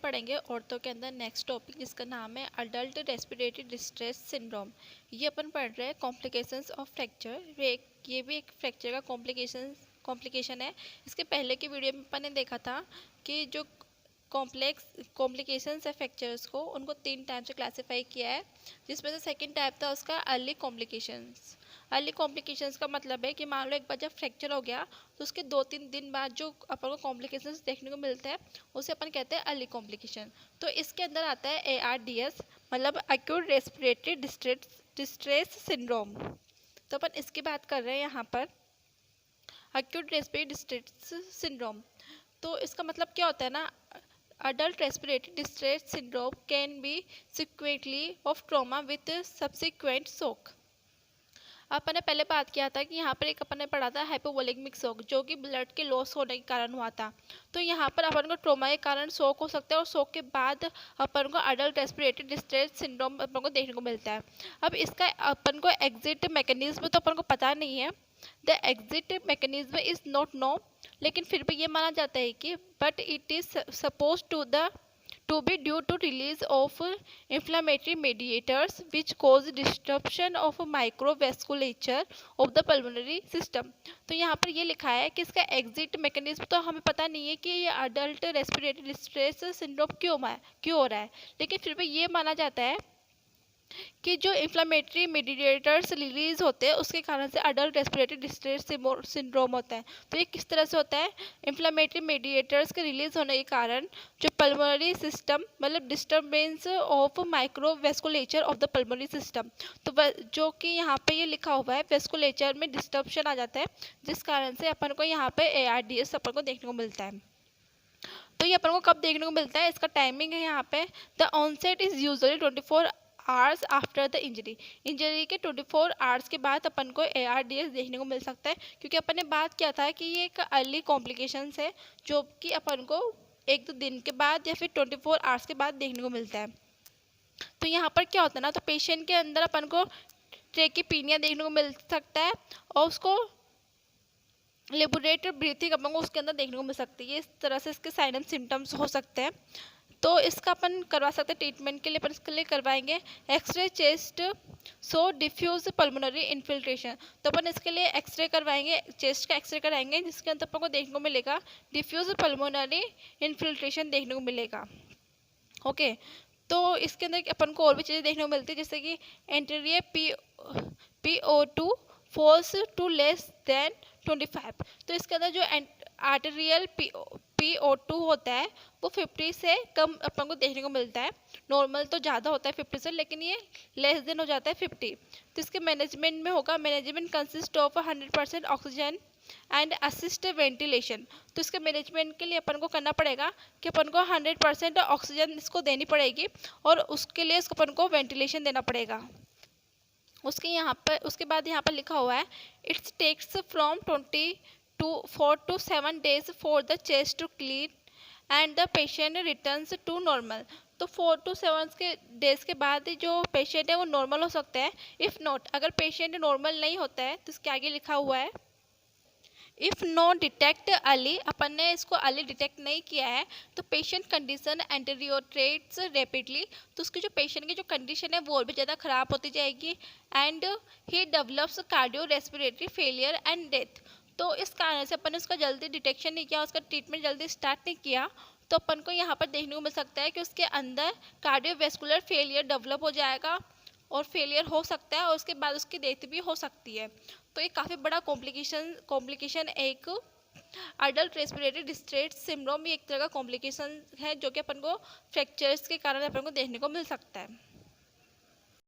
पढ़ेंगे ऑर्थो के अंदर नेक्स्ट टॉपिक जिसका नाम है अडल्ट रेस्पिरेटरी डिस्ट्रेस सिंड्रोम। ये अपन पढ़ रहे हैं कॉम्प्लिकेशंस ऑफ फ्रैक्चर। ये भी एक फ्रैक्चर का कॉम्प्लिकेशन है। इसके पहले की वीडियो में अपन ने देखा था कि जो कॉम्प्लिकेशंस है फ्रैक्चर्स को, उनको 3 टाइप से क्लासीफाई किया है, जिसमें से सेकंड टाइप था उसका अर्ली कॉम्प्लिकेशंस। अर्ली कॉम्प्लिकेशंस का मतलब है कि मान लो एक बार जब फ्रैक्चर हो गया तो उसके 2-3 दिन बाद जो अपन को कॉम्प्लिकेशंस देखने को मिलते हैं उसे अपन कहते हैं अर्ली कॉम्प्लिकेशन। तो इसके अंदर आता है ARDS, मतलब एक्यूट रेस्पिरेटरी डिस्ट्रेस सिंड्रोम। तो अपन इसकी बात कर रहे हैं यहाँ पर, एक्यूट रेस्पिरेटरी डिस्ट्रेस सिंड्रोम। तो इसका मतलब क्या होता है ना, adult respiratory distress syndrome can be sequentially of trauma with subsequent shock। अपन ने पहले बात किया था कि यहाँ पर एक अपन ने पढ़ा था हाइपोवोलेमिक शॉक, जो कि ब्लड के लॉस होने के कारण हुआ था। तो यहाँ पर अपन को ट्रोमा के कारण शॉक हो सकता है और शॉक के बाद अपन को अडल्ट रेस्पिरेटरी डिस्ट्रेस सिंड्रोम अपन को देखने को मिलता है। अब इसका अपन को एग्जिट मैकेनिज्म तो अपन को पता नहीं है, the exit mechanism is not know, लेकिन फिर भी ये माना जाता है कि but it is suppose to be due to release of inflammatory mediators which cause disruption of microvasculature of the pulmonary system। तो यहाँ पर ये लिखा है कि इसका एग्जिट मैकेनिज्म तो हमें पता नहीं है कि ये अडल्ट रेस्पिरेटरी डिस्ट्रेस सिंड्रोम क्यों हो रहा है, लेकिन फिर भी ये माना जाता है कि जो इन्फ्लामेटरी मीडिएटर्स रिलीज होते हैं उसके कारण से अडल्ट रेस्पिरेटरी डिस्ट्रेस सिंड्रोम होता है। तो ये किस तरह से होता है, इन्फ्लामेटरी मीडिएटर्स के रिलीज होने के कारण जो पल्मोनरी सिस्टम, मतलब disturbance of microvasculature of the pulmonary system, तो जो कि यहाँ पे ये लिखा हुआ है वेस्कुलेचर में डिस्टर्बशन आ जाता है, जिस कारण से अपन को यहाँ पे ARDS अपन को देखने को मिलता है। तो ये अपन को कब देखने को मिलता है, इसका टाइमिंग है यहाँ पे, the onset is usually 24 hours after the injury के 24 आवर्स के बाद अपन को ARDS देखने को मिल सकता है, क्योंकि अपन ने बात किया था कि ये एक अर्ली कॉम्प्लिकेशंस है जो कि अपन को 1-2 दिन के बाद या फिर 24 आवर्स के बाद देखने को मिलता है। तो यहाँ पर क्या होता है ना, तो पेशेंट के अंदर अपन को ट्रेकीपीनिया देखने को मिल सकता है और उसको लेबोरेटरी ब्रीथिंग अपन को उसके अंदर देखने को मिल सकती है। इस तरह से इसके साइन एंड सिम्टम्स हो सकते हैं। तो इसका अपन करवा सकते हैं ट्रीटमेंट के लिए, अपन इसके लिए करवाएंगे x ray chest so diffuse pulmonary infiltration. तो अपन इसके लिए एक्सरे करवाएंगे, चेस्ट का एक्सरे कराएंगे, जिसके अंदर अपन को देखने को मिलेगा डिफ्यूज पल्मोनरी इन्फिल्ट्रेशन देखने को मिलेगा। ओके, तो इसके अंदर अपन को और भी चीज़ें देखने को मिलती है, जैसे कि anterior PO2 falls to less than 25। तो इसके अंदर जो आर्टेरियल PO2 होता है वो 50 से कम अपन को देखने को मिलता है। नॉर्मल तो ज़्यादा होता है 50 से, लेकिन ये लेस देन हो जाता है 50। तो इसके मैनेजमेंट में होगा, management consist of 100% oxygen and assist ventilation. तो इसके मैनेजमेंट के लिए अपन को करना पड़ेगा कि अपन को 100% ऑक्सीजन इसको देनी पड़ेगी और उसके लिए इसको अपन को वेंटिलेशन देना पड़ेगा। उसके बाद यहाँ पर लिखा हुआ है it's takes from 4 to 7 days for the chest to clear and the patient returns to normal। तो 4 to 7 डेज के बाद जो पेशेंट है वो नॉर्मल हो सकता है। इफ़ नॉट, अगर पेशेंट नॉर्मल नहीं होता है तो इसके आगे लिखा हुआ है इफ़ नो डिटेक्ट अर्ली, अपन ने इसको अर्ली डिटेक्ट नहीं किया है तो पेशेंट कंडीशन एंटीरियोरेट्स रैपिडली। तो उसकी जो पेशेंट की जो कंडीशन है वो और भी ज़्यादा ख़राब होती जाएगी and he develops cardio respiratory failure and death. तो इस कारण से अपन ने उसका जल्दी डिटेक्शन नहीं किया, उसका ट्रीटमेंट जल्दी स्टार्ट नहीं किया, तो अपन को यहाँ पर देखने को मिल सकता है कि उसके अंदर कार्डियोवैस्कुलर फेलियर डेवलप हो जाएगा और फेलियर हो सकता है और उसके बाद उसकी डेथ भी हो सकती है। तो ये काफ़ी बड़ा कॉम्प्लिकेशन एक अडल्ट रेस्पिरेटरी डिस्ट्रेस सिंड्रोम, एक तरह का कॉम्प्लिकेशन है जो कि अपन को फ्रैक्चर्स के कारण अपन को देखने को मिल सकता है।